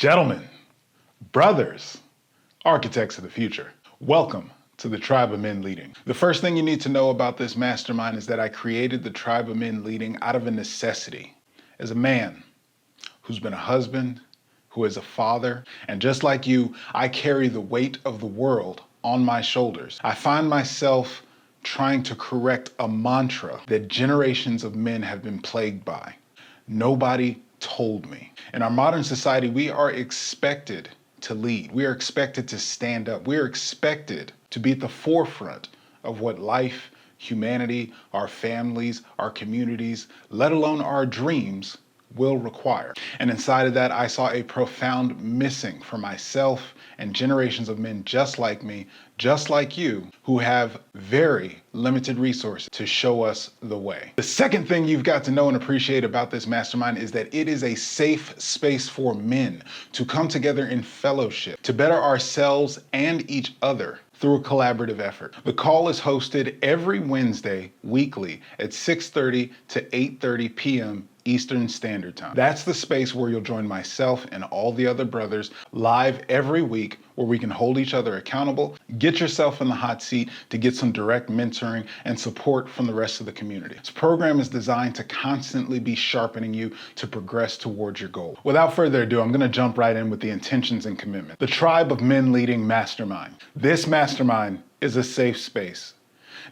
Gentlemen, brothers, architects of the future, welcome to the Tribe of Men Leading. The first thing you need to know about this mastermind is that I created the Tribe of Men Leading out of a necessity. As a man who's been a husband, who is a father, and just like you, I carry the weight of the world on my shoulders. I find myself trying to correct a mantra that generations of men have been plagued by. Nobody told me. In our modern society, we are expected to lead. We are expected to stand up. We are expected to be at the forefront of what life, humanity, our families, our communities, let alone our dreams, will require. And inside of that, I saw a profound missing for myself and generations of men just like me, just like you, who have very limited resources to show us the way. The second thing you've got to know and appreciate about this mastermind is that it is a safe space for men to come together in fellowship, to better ourselves and each other through a collaborative effort. The call is hosted every Wednesday weekly at 6:30 to 8:30 p.m. Eastern Standard Time. That's the space where you'll join myself and all the other brothers live every week, where we can hold each other accountable, get yourself in the hot seat to get some direct mentoring and support from the rest of the community. This program is designed to constantly be sharpening you to progress towards your goal. Without further ado, I'm gonna jump right in with the intentions and commitment. The Tribe of Men Leading Mastermind. This mastermind is a safe space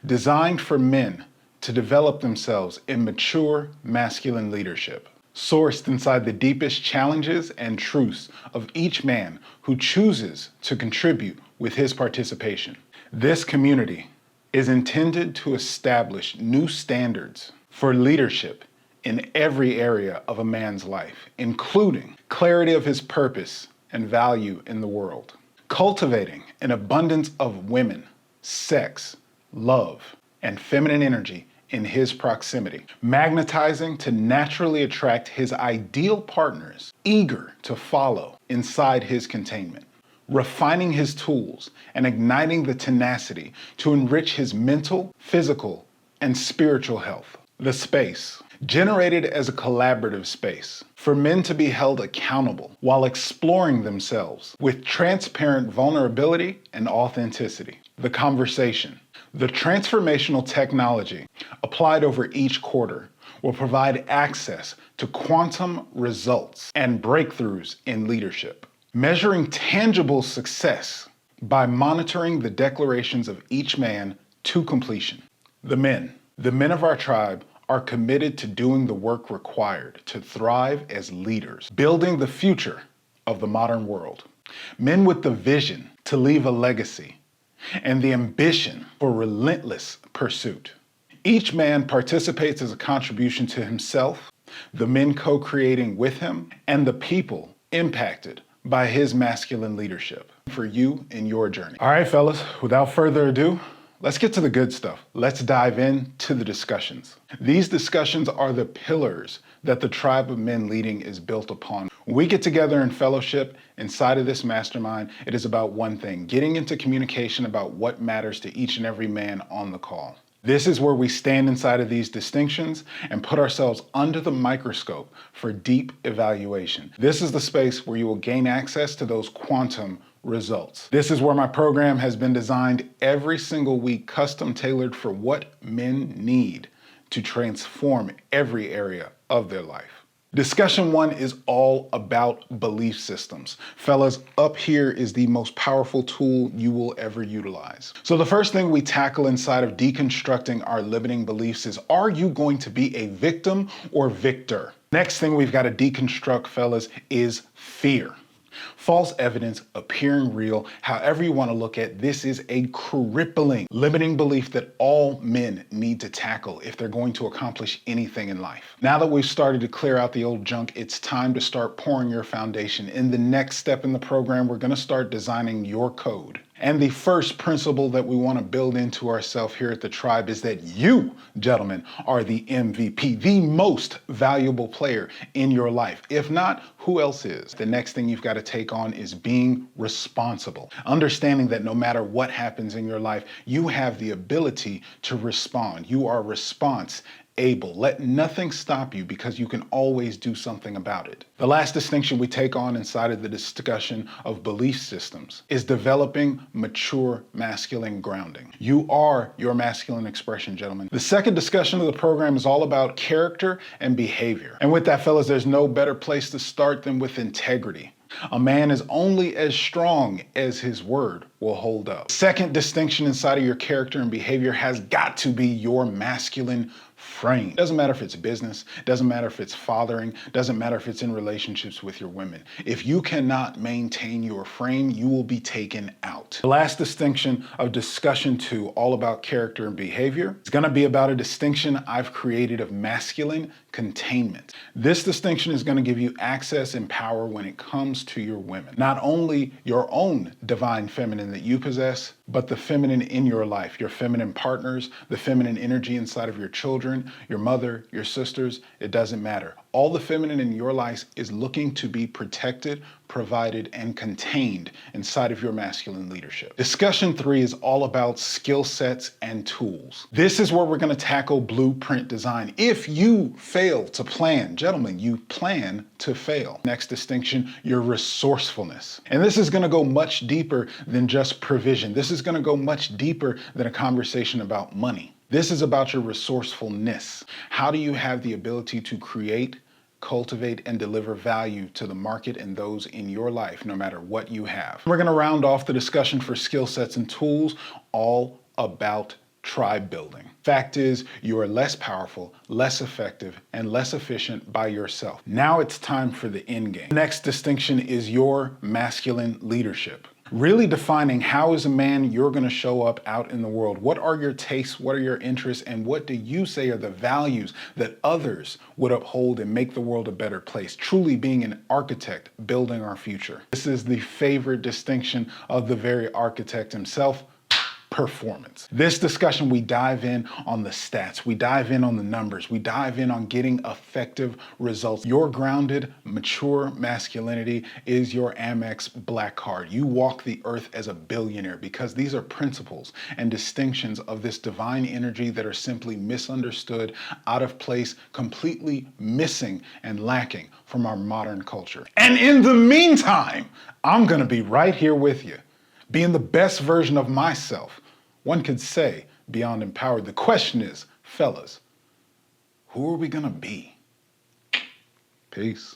designed for men to develop themselves in mature masculine leadership, sourced inside the deepest challenges and truths of each man who chooses to contribute with his participation. This community is intended to establish new standards for leadership in every area of a man's life, including clarity of his purpose and value in the world, cultivating an abundance of women, sex, love, and feminine energy in his proximity, magnetizing to naturally attract his ideal partners, eager to follow inside his containment, refining his tools and igniting the tenacity to enrich his mental, physical, and spiritual health. The space, generated as a collaborative space for men to be held accountable while exploring themselves with transparent vulnerability and authenticity. The conversation, the transformational technology applied over each quarter will provide access to quantum results and breakthroughs in leadership, measuring tangible success by monitoring the declarations of each man to completion. The men of our tribe are committed to doing the work required to thrive as leaders, building the future of the modern world. Men with the vision to leave a legacy and the ambition for relentless pursuit. Each man participates as a contribution to himself, the men co-creating with him, and the people impacted by his masculine leadership for you in your journey. All right, fellas, without further ado, let's get to the good stuff. Let's dive into the discussions. These discussions are the pillars that the Tribe of Men Leading is built upon. When we get together in fellowship inside of this mastermind, it is about one thing: getting into communication about what matters to each and every man on the call. This is where we stand inside of these distinctions and put ourselves under the microscope for deep evaluation. This is the space where you will gain access to those quantum results. This is where my program has been designed every single week, custom tailored for what men need to transform every area of their life. Discussion 1 is all about belief systems. Fellas, up here is the most powerful tool you will ever utilize. So the first thing we tackle inside of deconstructing our limiting beliefs is, are you going to be a victim or victor? Next thing we've got to deconstruct, fellas, is fear. False evidence appearing real, however you want to look at this, is a crippling limiting belief that all men need to tackle if they're going to accomplish anything in life. Now that we've started to clear out the old junk, it's time to start pouring your foundation. In the next step in the program, we're going to start designing your code. And the first principle that we want to build into ourselves here at the tribe is that you, gentlemen, are the MVP, the most valuable player in your life. If not, who else is? The next thing you've got to take on is being responsible. Understanding that no matter what happens in your life, you have the ability to respond. You are response able. Let nothing stop you because you can always do something about it. The last distinction we take on inside of the discussion of belief systems is developing mature masculine grounding. You are your masculine expression, gentlemen. The second discussion of the program is all about character and behavior. And with that, fellas, there's no better place to start than with integrity. A man is only as strong as his word will hold up. Second distinction inside of your character and behavior has got to be your masculine frame. Doesn't matter if it's business, doesn't matter if it's fathering, doesn't matter if it's in relationships with your women. If you cannot maintain your frame, you will be taken out. The last distinction of discussion 2, all about character and behavior, is going to be about a distinction I've created of masculine containment. This distinction is going to give you access and power when it comes to your women. Not only your own divine feminine that you possess, but the feminine in your life, your feminine partners, the feminine energy inside of your children, your mother, your sisters, it doesn't matter. All the feminine in your life is looking to be protected, provided, and contained inside of your masculine leadership. Discussion 3 is all about skill sets and tools. This is where we're going to tackle blueprint design. If you fail to plan, gentlemen, you plan to fail. Next distinction, your resourcefulness. And this is going to go much deeper than just provision. This is going to go much deeper than a conversation about money. This is about your resourcefulness. How do you have the ability to create, cultivate, and deliver value to the market and those in your life, no matter what you have? We're going to round off the discussion for skill sets and tools, all about tribe building. Fact is, you are less powerful, less effective, and less efficient by yourself. Now it's time for the end game. Next distinction is your masculine leadership. Really defining how as a man you're going to show up out in the world. What are your tastes? What are your interests? And what do you say are the values that others would uphold and make the world a better place? Truly being an architect, building our future. This is the favorite distinction of the very architect himself. Performance. This discussion, we dive in on the stats, we dive in on the numbers, we dive in on getting effective results. Your grounded, mature masculinity is your Amex black card. You walk the earth as a billionaire because these are principles and distinctions of this divine energy that are simply misunderstood, out of place, completely missing and lacking from our modern culture. And in the meantime, I'm gonna be right here with you, being the best version of myself. One could say beyond empowered. The question is, fellas, who are we gonna be? Peace.